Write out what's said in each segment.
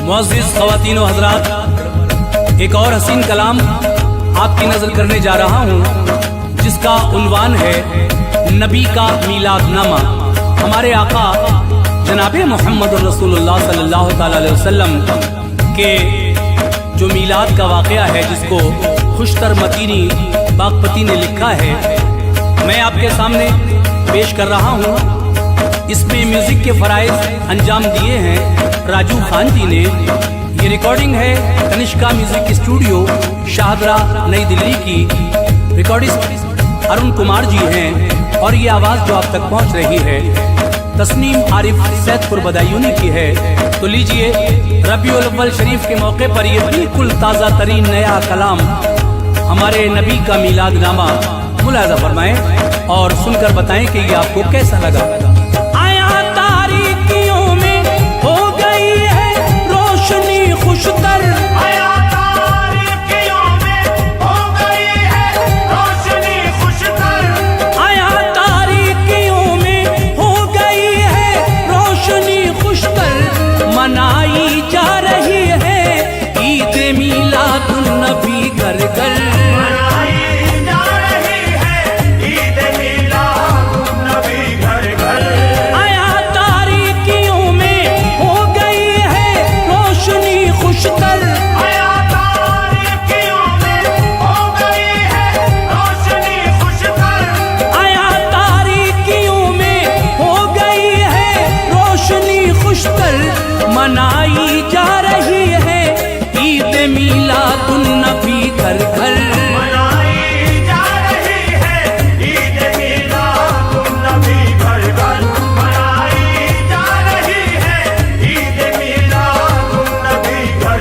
मुअज़्ज़िज़ ख़वातीन व हज़रात, एक और हसीन कलाम आपकी नज़र करने जा रहा हूँ, जिसका उन्वान है नबी का मीलादनामा। हमारे आका जनाबे मोहम्मद रसूलुल्लाह सल्लल्लाहु अलैहि वसल्लम के जो मीलाद का वाक़या है, जिसको खुशतर मतीनी बागपती ने लिखा है, मैं आपके सामने पेश कर रहा हूँ। इसमें म्यूजिक के फराइज अंजाम दिए हैं राजू खान जी ने। ये रिकॉर्डिंग है तनिष्का म्यूजिक स्टूडियो शाहदरा नई दिल्ली की। रिकॉर्डिस्ट अरुण कुमार जी हैं और ये आवाज़ जो आप तक पहुँच रही है तस्नीम आरिफ सैदपुर बदायूनी की है। तो लीजिए, रबीउल अव्वल शरीफ के मौके पर ये बिल्कुल ताज़ा तरीन नया कलाम हमारे नबी का मीलादनामा मुलाज़ा फरमाएं और सुनकर बताएं कि ये आपको कैसा लगा। आया तारीकियों में हो गई है रोशनी खुशतर, आया तारीकियों में हो गई है रोशनी खुशतर, आया तारीकियों में हो गई है रोशनी खुशतर। मनाई जा रही है ईद मीलादुन नबी घर घर, मनाई जा रही है ईद मीलादुन नबी घर घर, मनाई जा रही है ईद मीलादुन नबी घर घर, मनाई जा रही है ईद मीलादुन नबी घर घर।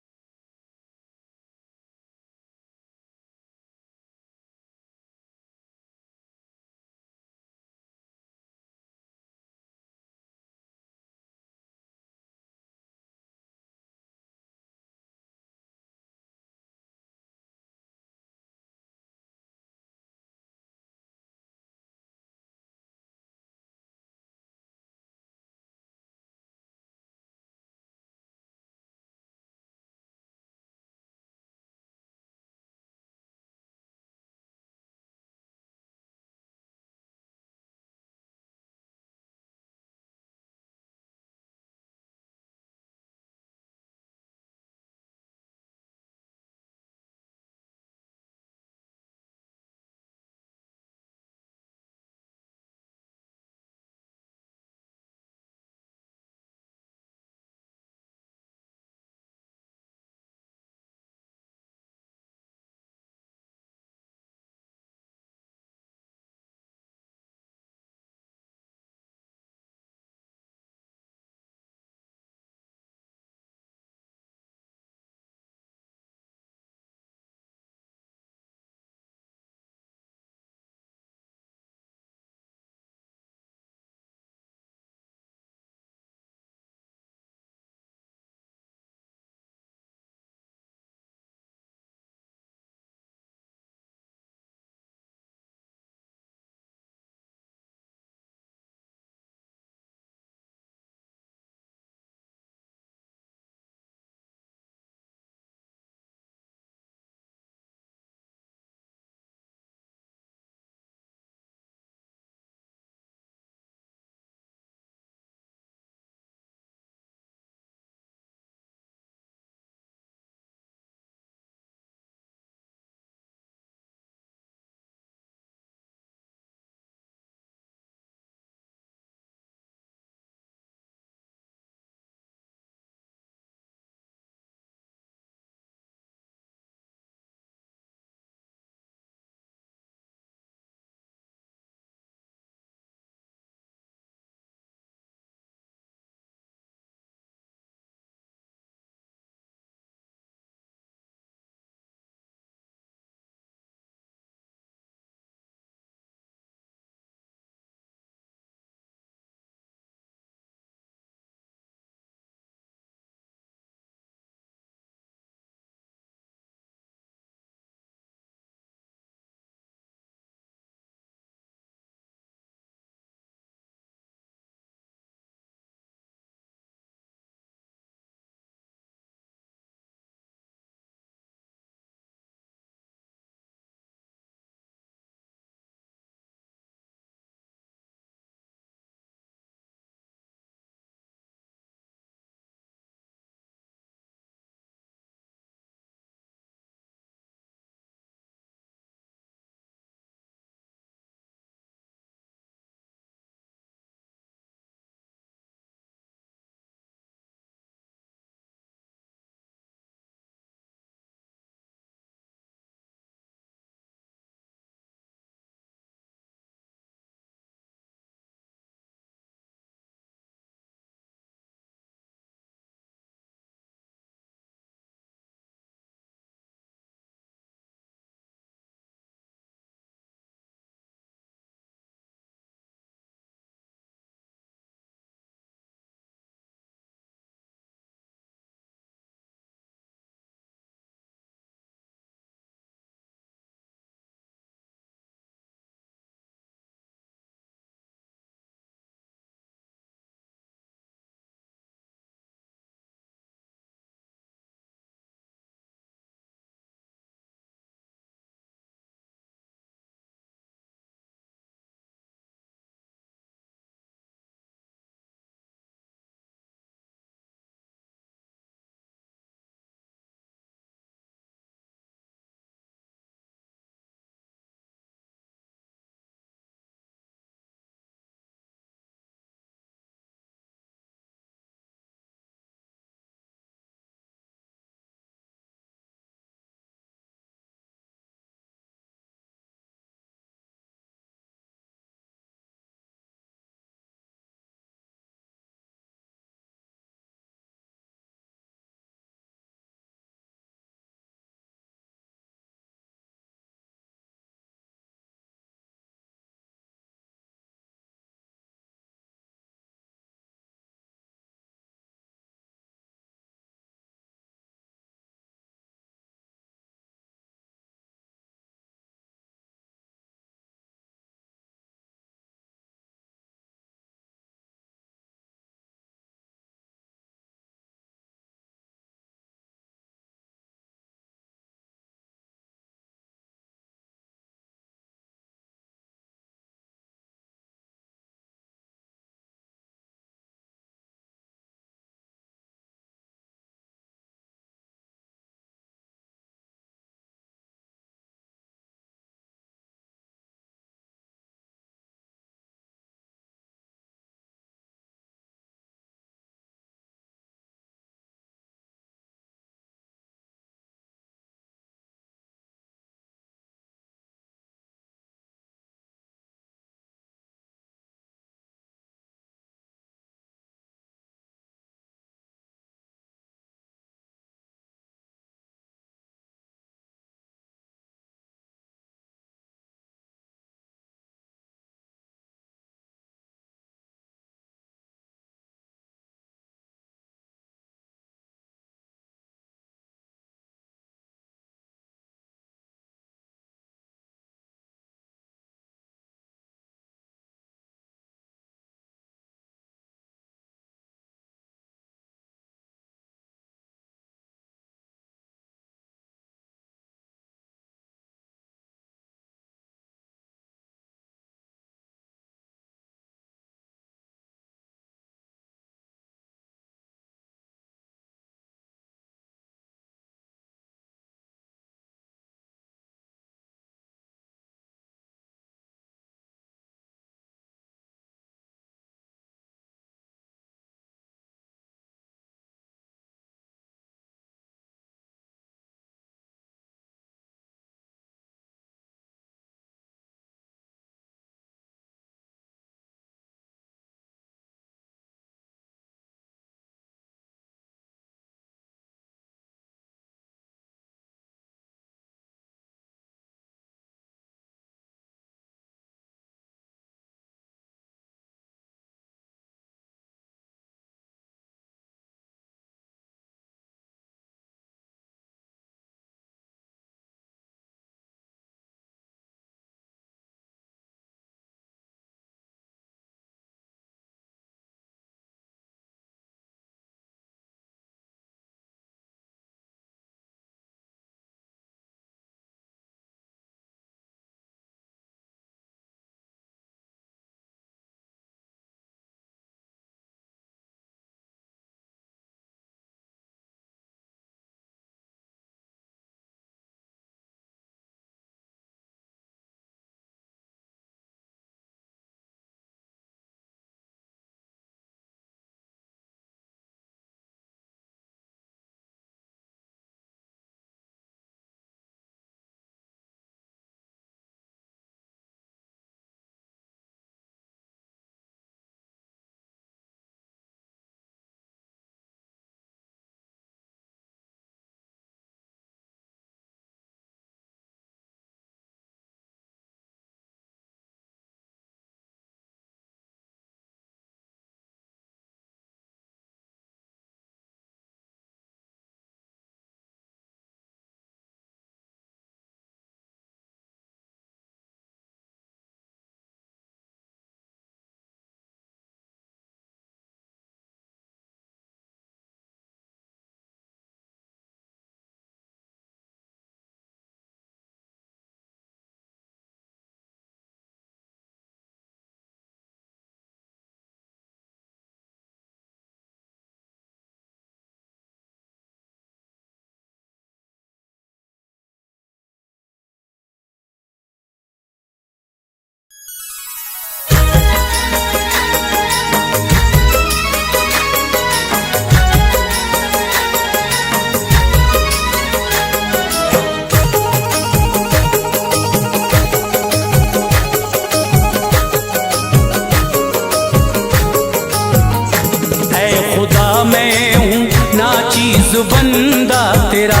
मैं हूँ ना चीज बंदा तेरा,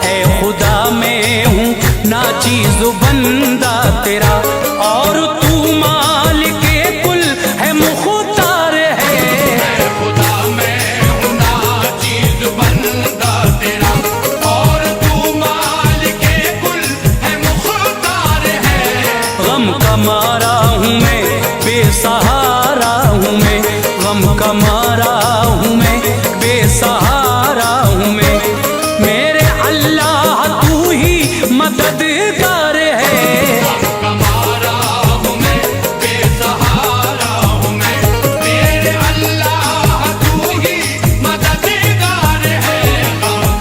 ऐ खुदा मैं हूँ ना चीज बंदा तेरा, और तू मालिके कुल है मुख्तार है। ऐ खुदा मैं हूँ ना चीज बंदा तेरा, और तू मालिके कुल है मुख्तार है। गम का मारा हूँ मैं, बेसहारा हूँ मैं, गम का मारा हूँ मैं, बेसहारा हूँ मैं। मेरे अल्लाह तू ही मददगार है। कमारा हूँ मैं, बेसहारा हूँ मैं, मेरे अल्लाह तू ही मददगार है।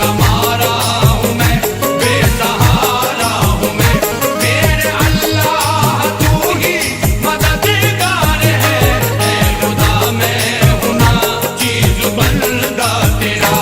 कमारा हूँ मैं, बेसहारा हूँ मैं, मेरे अल्लाह तू ही मददगार है। ऐ खुदा मैं हूँ ना चीज बंदा तेरा।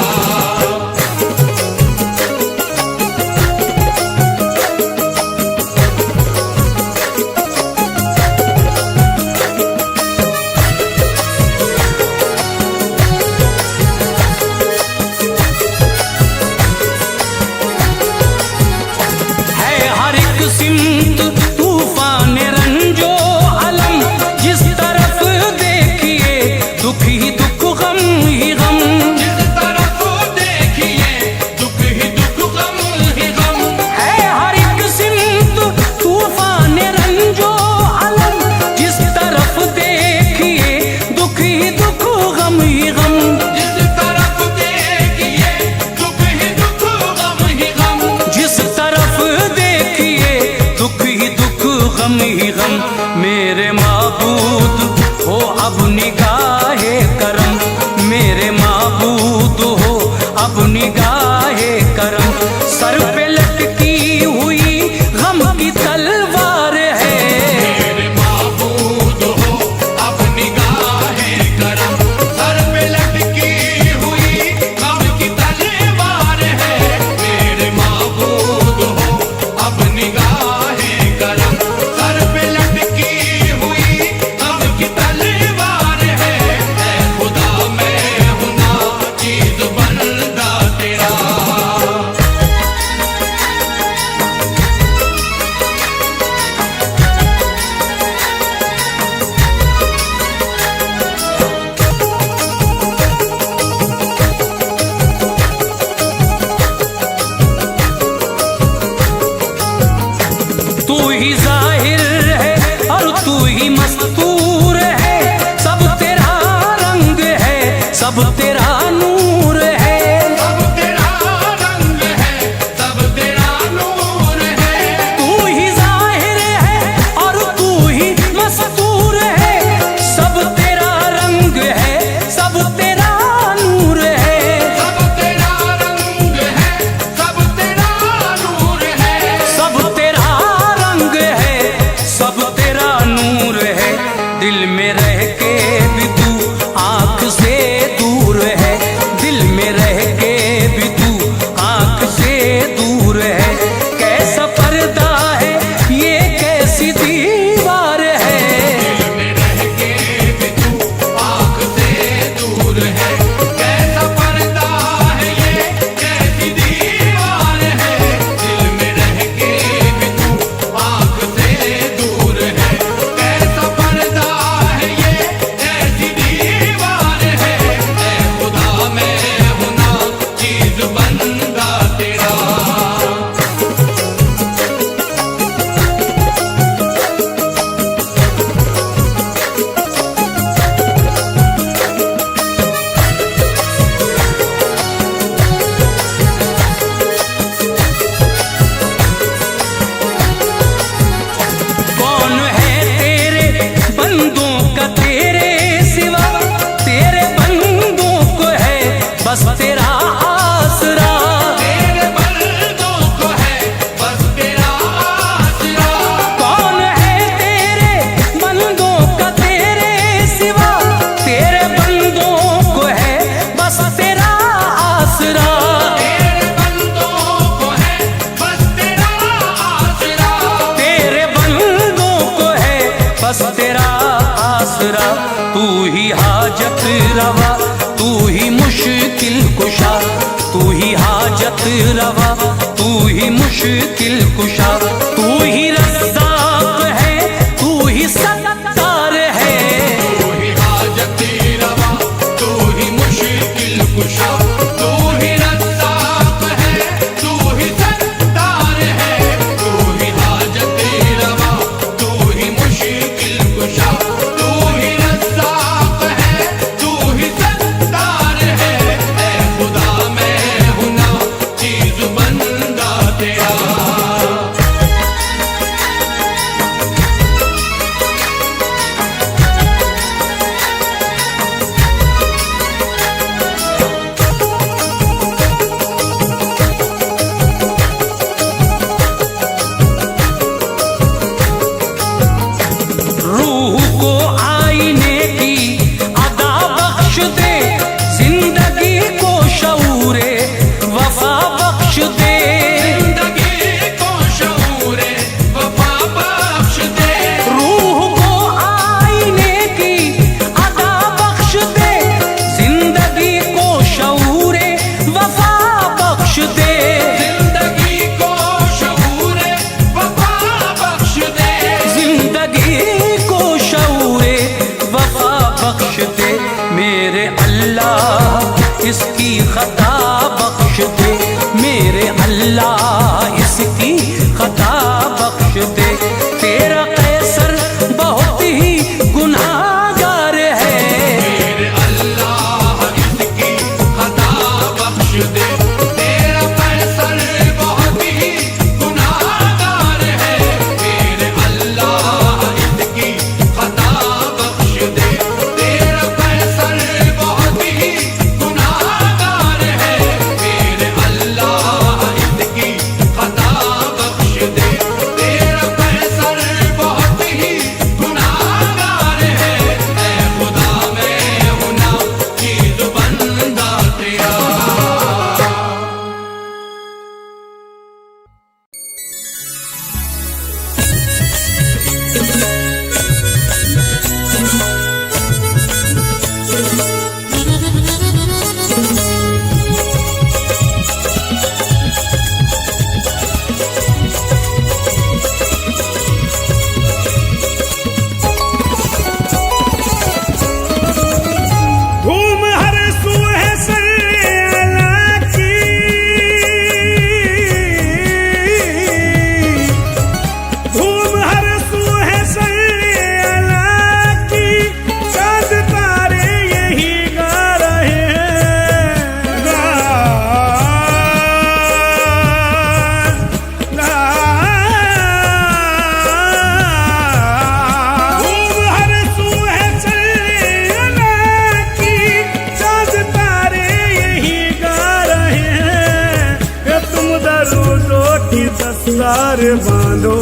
है हर एक सिमत तूफान रंजो अलम, जिस तरफ देखिए दुख ही दुख गम ही गम। जिस तरफ देखिए दुख ही दुख गम ही गम। है हर एक सिमत तूफान रंजो अलम, जिस तरफ देखिए दुख ही दुख गम ही गम। जिस तरफ देखिए दुख ही दुख गम ही गम। जिस तरफ देखिए दुख ही दुख गम ही गम। मेरे माबूद हो अब निगाहे करम, मेरे माबूद हो अब निगाहे करम। सर पे लटकी हुई गम की तलवार है। मेरे माबूद हो अब निगाहे करम, सर पे लटकी हुई गम की तलवार है। मेरे माबूद हो अब निगाहे करम, सर पे लटकी हुई गम की तलवार है। ऐ खुदा मैं हूँ ना चीज बंदा तेरा। तू ही जाहिर है और तू ही मस्तूर है, सब तेरा रंग है, सब तेरा नूर है। सब तेरा रंग है, सब तेरा नूर है। तू ही जाहिर है और तू ही मस्तूर है, सब तेरा रंग है, सब तेरा नूर है। सब तेरा रंग है, सब तेरा नूर है। सब तेरा रंग है, सब तेरा नूर है। दिल में रह के भी तू आँख से दूर है, दिल में रह के भी तू आँख से दूर है। कैसा पर्दा है ये, कैसी दीवार है। दिल में रह के भी तू आँख से दूर है। कैसा पर्दा है ये, कैसी दीवार है। दिल में रह के भी तू आँख से दूर है। कैसा पर्दा है ये, कैसी दीवार है। ऐ खुदा मैं हूँ ना चीज बंदा तेरा। कौन है तेरे बंदों का तेरे सिवा, तेरे बंदों को है बस तेरा आसरा। तेरे बंदों को है बस तेरा आसरा। कौन है तेरे बंदों का तेरे सिवा, तेरे बंदों को है बस तेरा आसरा। तेरे बंदों को है बस तेरा आसरा। तेरे बंदों को है बस तेरा आसरा। तू ही हाजत रवा, तू ही मुश्किल कुशा, तू ही हाजत रवा, तू ही मुश्किल कुशा, तू ही रज़्ज़ाक़ है, तू ही सत्तार है। तू ही हाजत रवा, तू ही मुश्किल कुशा, तू ही रज़्ज़ाक़ है, तू ही सत्तार है। तू ही हाजत रवा, तू ही मुश्किल कुशा, तू ही रज़्ज़ाक़ है, तू ही सत्तार है। ऐ खुदा मैं हूं ना चीज़ बंदा तेरा। रूह को आईने की अदा बख्श दे, जिंदगी को शऊरे वफा बख्श दे। जिंदगी को शऊरे वफा बख्श दे। रूह को आईने की अदा बख्श दे, जिंदगी को शऊरे वफा बख्श दे। जिंदगी को शऊरे वफा बख्श दे। जिंदगी को शऊरे वफा बख्श दे। मेरे अल्लाह इसकी खता बख्श दे, मेरे अल्लाह इसकी खता बख्श दे। तेरा कैसर बहुत ही गुनाहगार है, मेरे अल्लाह इसकी खता बख्श दे। तेरा कैसर बहुत ही गुनाहगार है, मेरे अल्लाह इसकी खता बख्श दे। तेरा कैसर बहुत ही गुनाहगार है, मेरे अल्लाह इसकी खता बख्श दे। तेरा कैसर बहुत ही गुनाहगार है। ऐ खुदा मैं हूं ना चीज़ बंदा तेरा। धूम हर सूहे सल्ला की, धूम हर सूहे सल्ला की, चांद तारे यही गा रहे हैं। धूम हर सूहे सल्ला की, चांद तारे यही गा रहे हैं कि तुम दरूदों की दस्तार बांधो,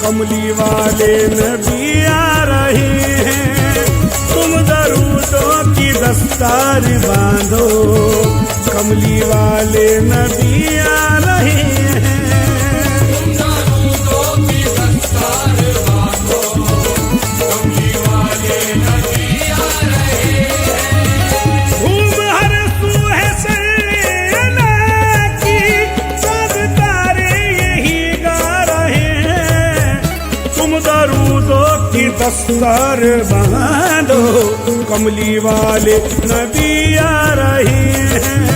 कमली वाले नबी आ रहे हैं। तुम दरूदों की दस्तार बांधो, कमली वाले नबी आ रहे हैं। धूम हर सूहे सल्ला की, चांद तारे यही गा रहे हैं। तुम दरूदों की दस्तार बांधो, कमली वाले नबी आ रहे हैं।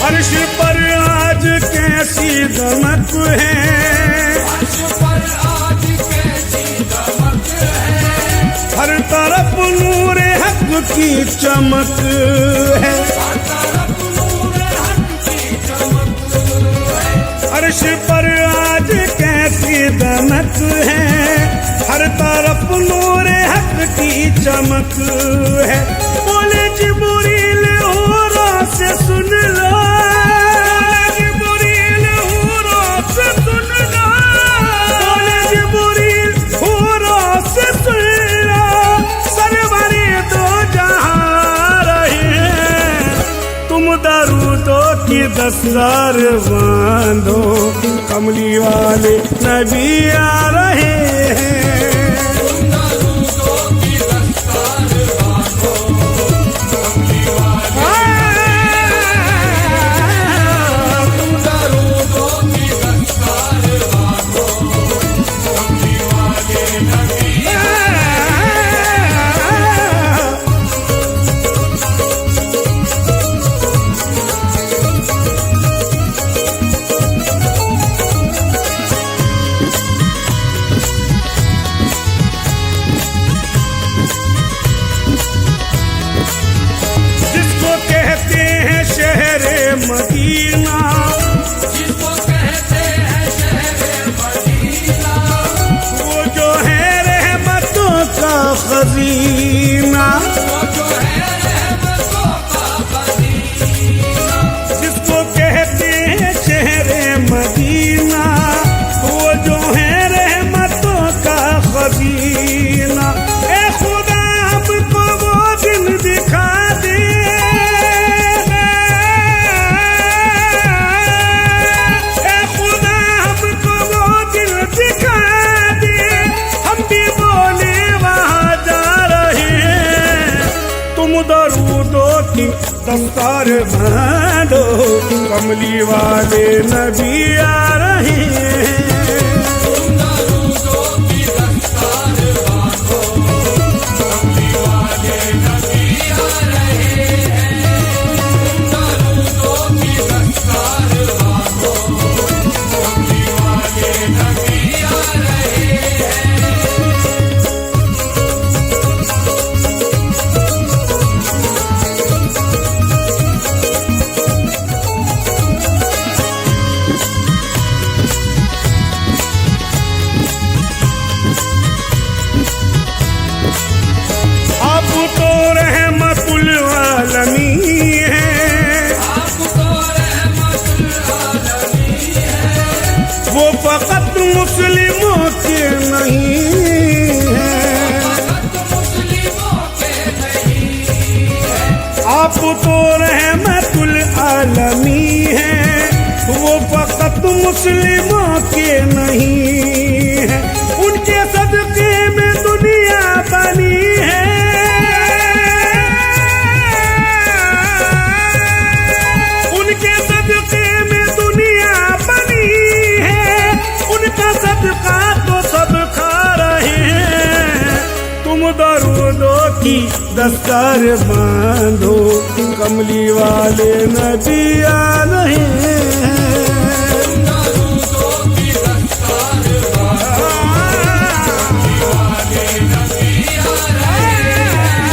अर्श पर आज कैसी दमक है, हर तरफ नूर हक की चमक है। अर्श पर आज कैसी दमक है, हर तरफ नूर हक की चमक है। बोले जिब्रील औरों से सुन लो, दरूदों की दस्तार बांधो, कमली वाले नबी आ रहे हैं। मदीना, जिसको कहते हैं शहर मदीना, वो जो है रहमतों का खजीना, वो जो है रहमतों का खजीना। जिसको कहते हैं शहर मदीना, वो जो है रहमतों का खजीना। ए खुदा हमको वो दिन दिखा दे, दरूदों की दस्तार बांधो, कमली वाले नबी आ रहे हैं। दरूदों की दस्तार बांधो, कमली वाले नबी आ रहे हैं। दरूदों की दस्तार बांधो, कमली वाले नबी आ रहे हैं। तो रहमतुल आलमीन है, आप तो रहमतुल आलमीन है, वो फकत मुस्लिमों के नहीं है। फकत मुस्लिमों के नहीं है। आप तो रहमतुल आलमीन है, वो फकत मुस्लिमों के नहीं है। उनके सदके में दुनिया बनी है, उनके सदके में दुनिया बनी है। उनका सदका तो सब खा रहे हैं। तुम दरूदों की दस्तार बांधो, कमली वाले नबी आ रहे हैं। दरूदों की दस्तार बांधो, कमली वाले नबी आ रहे हैं।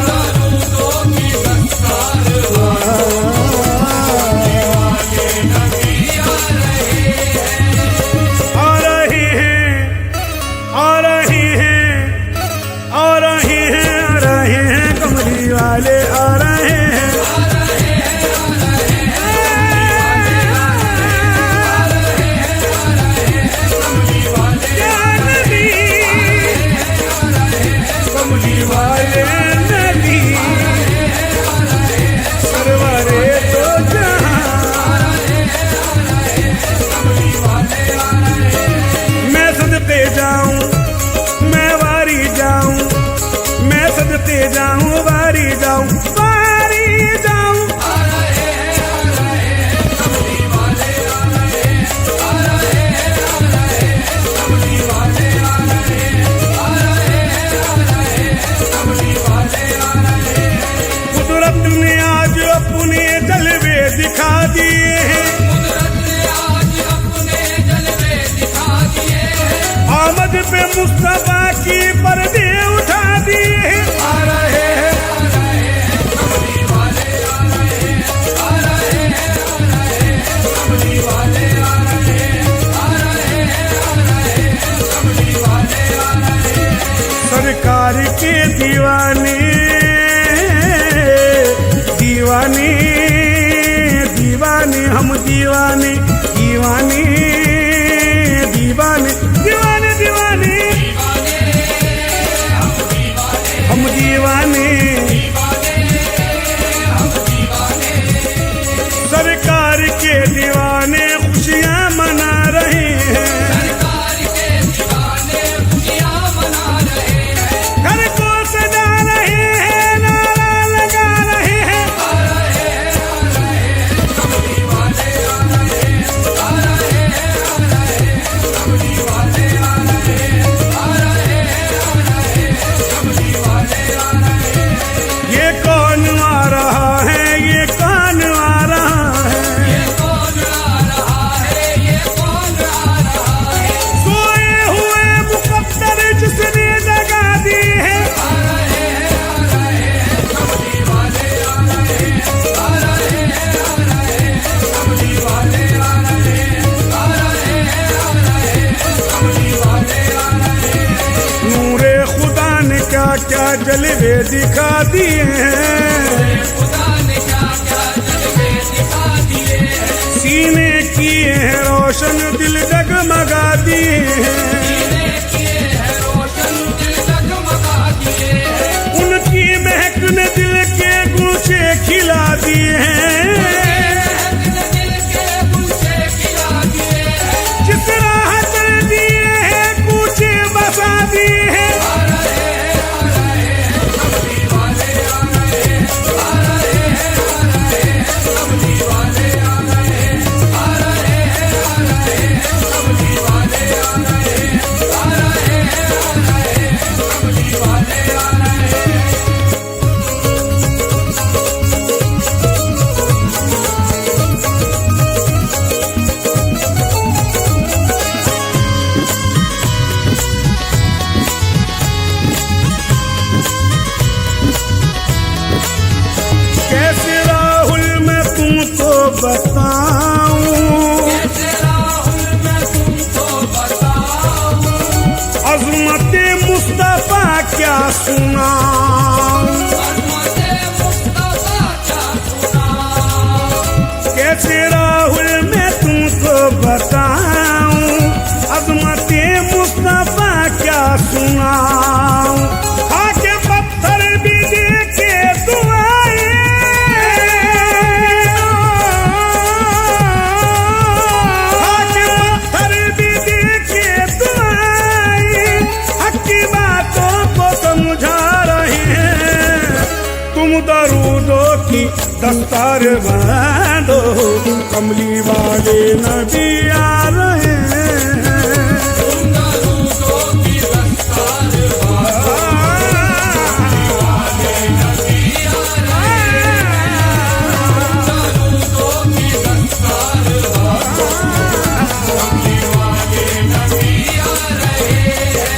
दरूदों की दस्तार बांधो, कमली वाले नबी आ रहे हैं। आ रहे हैं, आ रहे हैं, आ रहे हैं, आ रहे हैं, कमली वाले आ रहे हैं। कमली वाले नबी सरवरे तो जहां, मैं सदके जाऊं, मैं वारी जाऊं, मैं सदके जाऊं, वारी जाऊं, वारी जाऊं। कुदरत ने आज अपने जलवे दिखा दिए हैं, कुदरत ने आज अपने जलवे दिखा दिए हैं। आमद पे मुस्तफा की पर्दे उठा दिए हैं। आ रहे हैं, कमली वाले आ रहे हैं, आ रहे हैं, आ रहे हैं। कमली वाले आ रहे हैं, आ रहे हैं, आ रहे हैं। कमली वाले आ रहे हैं। सरकार के दीवाने, दीवाने, दीवाने, हम दीवाने, दीवाने, दीवाने, दीवाने, दीवाने, हम दीवाने, दीवाने खुशियां मना रहे हैं, सरकार के दीवाने खुशियां मना रहे हैं, घर को सजा रहे हैं, नारा लगा रहे हैं। कमली वाले आ रहे हैं, आ रहे हैं, आ रहे हैं, कमली वाले आ रहे हैं, आ रहे हैं, आ रहे हैं, कमली वाले आ रहे हैं। ये कौन आ रहा है, ये कौन आ रहा है, ये कौन आ रहा है, ये कौन आ रहा है, सोए हुए मुकद्दर जिसने जगा दी है। आ रहे हैं, आ रहे हैं, कमली वाले आ रहे हैं, आ रहे हैं, आ रहे हैं, कमली वाले आ रहे हैं, आ रहे हैं, आ रहे हैं, कमली वाले आ रहे हैं। नूरे खुदा ने क्या क्या जलवे दिखा दिए हैं, खुदा ने क्या क्या जलवे दिखा दिए हैं, सीने किए हैं रोशन, दिल जगमगा दिए हैं। सीने किए हैं रोशन, दिल जगमगा दिए हैं, उनकी महक ने दिल के गुलशे खिला दिए हैं। दिल के गुलशे खिला दिए हैं। जिस राह चल दिए हैं कूचे बसा दिए हैं। आ रहे हैं, आ रहे हैं, कमली वाले आ रहे हैं, आ रहे हैं, आ रहे हैं, कमली वाले आ रहे हैं, आ रहे हैं, आ रहे हैं, कमली वाले आ रहे हैं, आ रहे हैं, आ रहे हैं, कमली वाले आ रहे हैं। कैसे राहुल मैं तुमको बताऊं, कैसे राहुल मैं तुमको बताऊं, अज़मत मुस्तफा क्या सुनाऊं। अज़मते मुस्तफा क्या सुनाऊं, कैसे राहुल मैं तुमको बताऊं, अज़मत मुस्तफा क्या सुनाऊं। खाके पत्थर भी दे के दुआएं, खाके पत्थर भी दे के दुआएं, हक की बातों को समझा रहे हैं। तुम दरूदों की दस्तार बांधो, कमली वाले नबी आ रहे हैं। तुम दरूदों की दस्तार दरूदों की दस्तार कमली वाले नबी आ रहे हैं।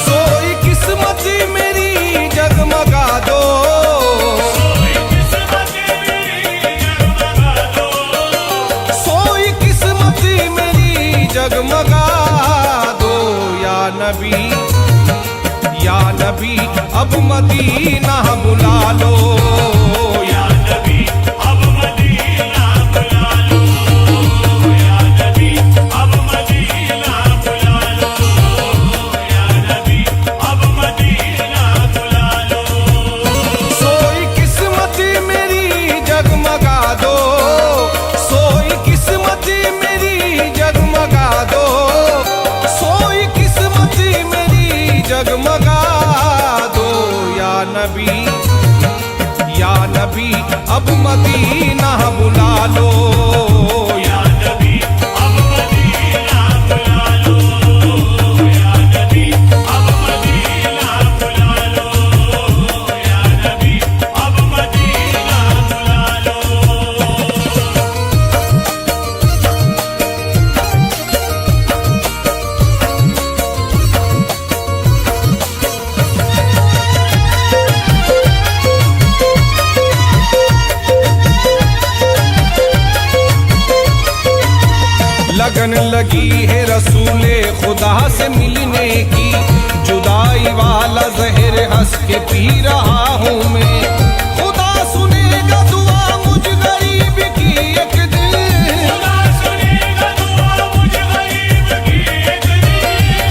सोई किस्मत मेरी जगमगा दो, सोई किस्मत मेरी जगमगा दो। या नबी अब मदीना बुला लो, या नबी अब मदीना बुला लो, या नबी अब मदीना बुला लो, या नबी अब मदीना बुला लो। सोई किस्मत मेरी जगमगा दो, सोई किस्मत मेरी जगमगा दो, सोई किस्मत मेरी जगमगा दो। या से मिलने की, जुदाई वाला जहर हंस के पी रहा हूँ मैं। खुदा सुनेगा दुआ मुझ गरीब की एक दिन, खुदा सुनेगा दुआ मुझ गरीब की एक दिन,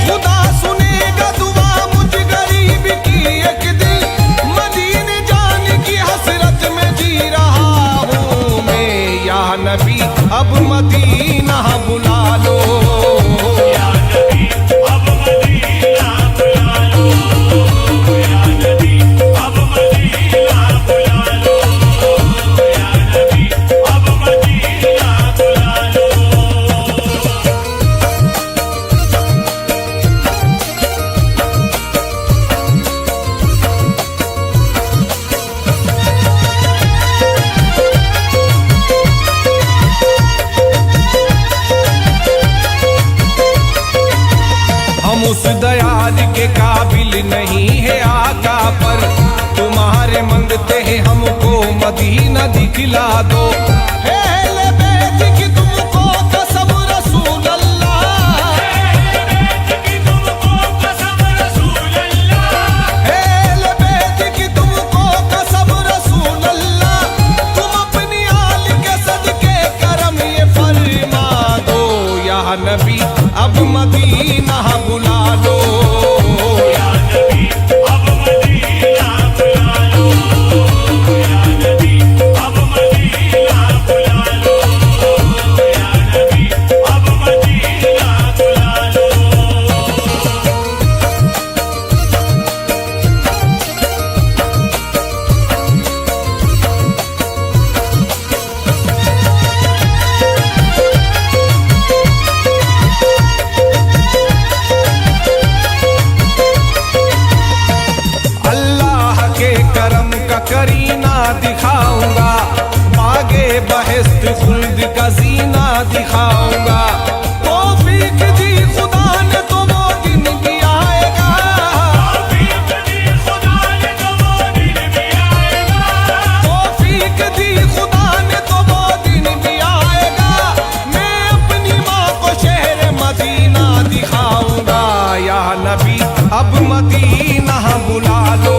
खुदा सुनेगा दुआ मुझ गरीब की एक दिन। मदीने जाने की हसरत में जी रहा हूँ मैं। या नबी अब मदीना बुला लो, या नबी अब मदीना बुला लो, या नबी अब मदीना बुला लो, या नबी अब मदीना बुला लो। हम उस दयाल के काबिल नहीं है आका, पर तुम्हारे मंगते हैं हमको मदीना दिखला दो। है अहले बैत की तुमको कसम रसूल अल्लाह, कि तुमको कसम रसूल अल्लाह, है अहले बैत की तुमको कसम रसूल अल्लाह। तुम अपनी आल के सदके करम ये फरमा दो। या नबी अब मदीना बुला लो, या नबी अब मदीना बुला लो, या नबी अब मदीना बुला लो, या नबी अब मदीना बुला लो। अल्लाह के करम का करीना दिखाऊंगा, बागे बहस्त खुल्द का जीना दिखाऊंगा। तौफीक दी खुदा ने तो वो दिन भी आएगा, तौफीक दी खुदा ने तो वो दिन भी आएगा, तौफीक दी खुदा ने तो वो दिन भी आएगा। मैं अपनी माँ को शहर मदीना दिखाऊंगा। या नबी अब मदीना बुला लो,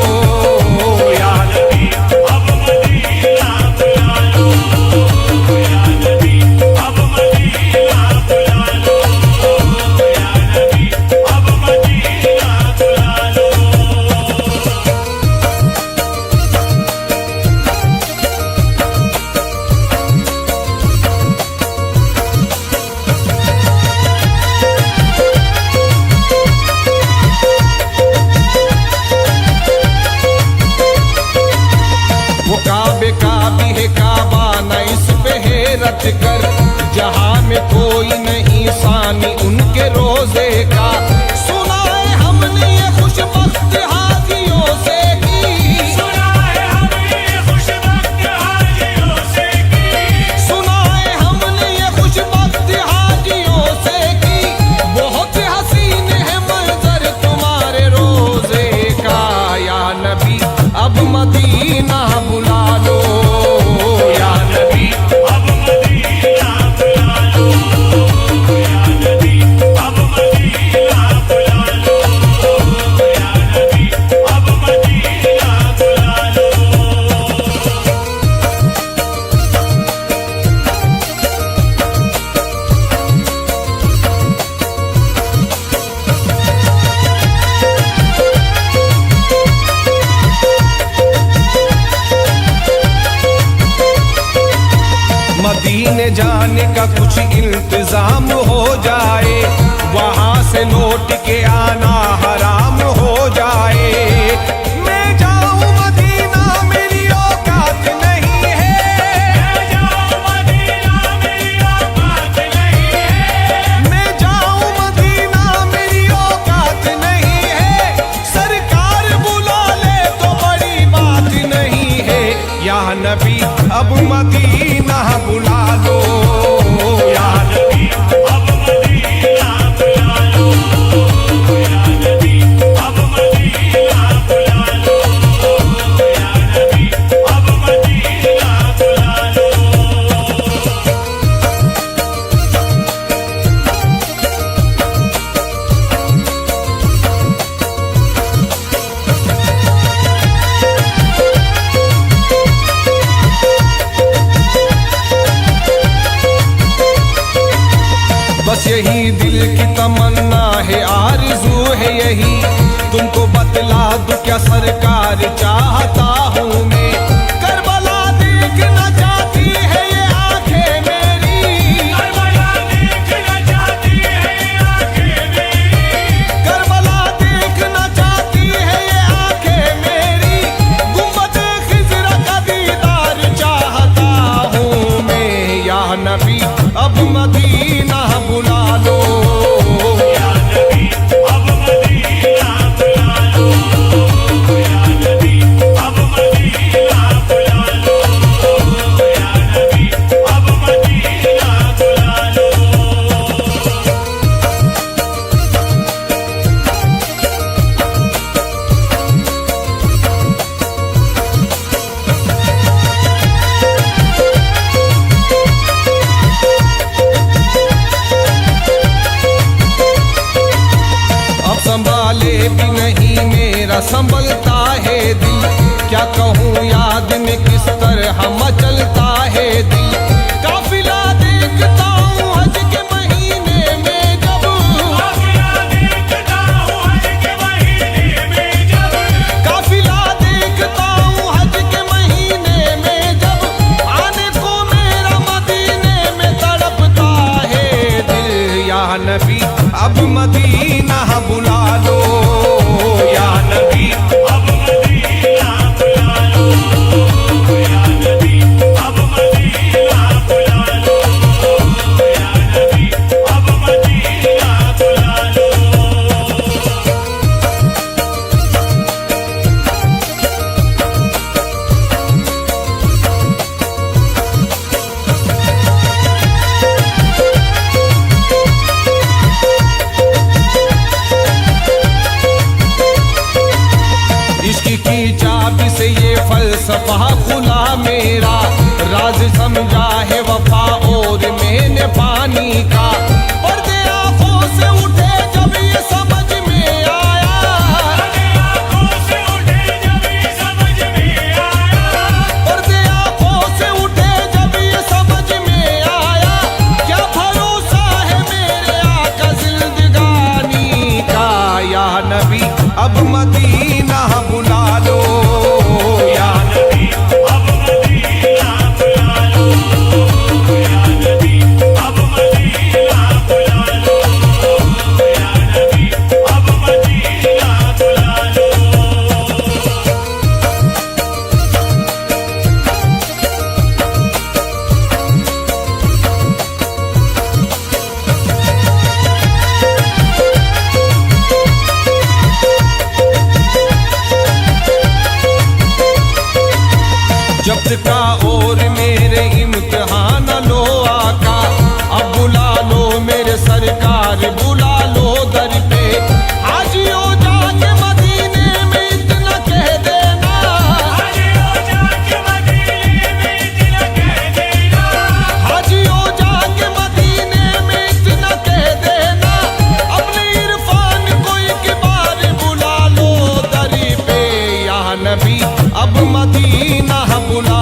या नबी अब मदीना बुला लो, या नबी अब मदीना बुला लो, या नबी अब मदीना बुला लो। वो काबे का भी है काबा न इस पे हैरत कर। जहां में कोई नहीं सानी उनके रोजे का। सुना है हमने ये खुशबख्त हाजियों से की, सुना है हमने खुशबख्त हाजियों से की, सुना है हमने ये खुशबख्त हाजियों से की। बहुत हसीन है मंजर तुम्हारे रोजे का। या नबी अब मदीना बुला लो, या नबी अब मदीना बुला लो, या नबी अब मदीना बुला लो, या नबी अब मदीना बुला लो। मदीने जाने का कुछ इंतजाम हो जाए, वहां से लौट के आना हराम हो जाए। मैं जाऊं मदीना मेरी औकात नहीं है, मैं जाऊं मदीना मेरी औकात नहीं है, मैं जाऊं मदीना मेरी औकात नहीं है। सरकार बुला ले तो बड़ी बात नहीं है। या नबी अब मदीना बुला लो, या नबी अब मदीना बुला लो, या यही दिल की तमन्ना है, आरज़ू है यही, तुमको बतला दूं क्या सरकार चाहता हूँ मैं। करबला देखना चाहती है ये आंखें मेरी, करबला देखना चाहती है ये आंखें मेरी, करबला देखना चाहती है ये आंखें मेरी, गुंबद खिज़र का दीदार चाहता हूँ मैं। या नबी अब मदीना बुला लो, या नबी अब मदीना बुला लो, या नबी अब मदीना बुला लो, या नबी अब मदीना बुला लो। अब संभाले भी नहीं मेरा संभलता है दिल, क्या कहूँ याद में किस तरह मचलता है दिल। काफिला देखता हूँ हज के महीने में जब, काफिला देखता हूँ हज के महीने में जब, काफिला देखता हूँ हज के महीने में जब, आने को मेरा मदीने में तड़पता है दिल। या नबी अब मदीना बुला लो, या नबी अब मदीना बुला लो, या नबी अब मदीना बुला लो, या नबी अब मदीना बुला लो। इश्क की चाबी से ये फलसफा खुला मेरा, राज समझा है वफा और मैंने पानी का। पर्दे आंखों से उठे जब ये समझ में आया, पर्दे आँखों से उठे जब ये समझ में आया, पर्दे आंखों से उठे जब ये समझ में आया, क्या भरोसा है मेरे आका जिंदगानी का। या नबी अब मदीना बुला लो, या नबी अब मदीना बुला लो, या नबी अब मदीना बुला लो, या नबी अब मदीना बुला लो। जब्त का और मेरे इम्तिहान लो आका, अब बुला लो मेरे सरकार बुला लो दर पे। हाजियों जाके मदीने में इतना कह देना, हाजियों जाके मदीने में इतना कह देना, हाजियों जाके मदीने में इतना कह देना, अपने इरफान को एक बार बुला लो दर पे। या नबी अब मदीना बुला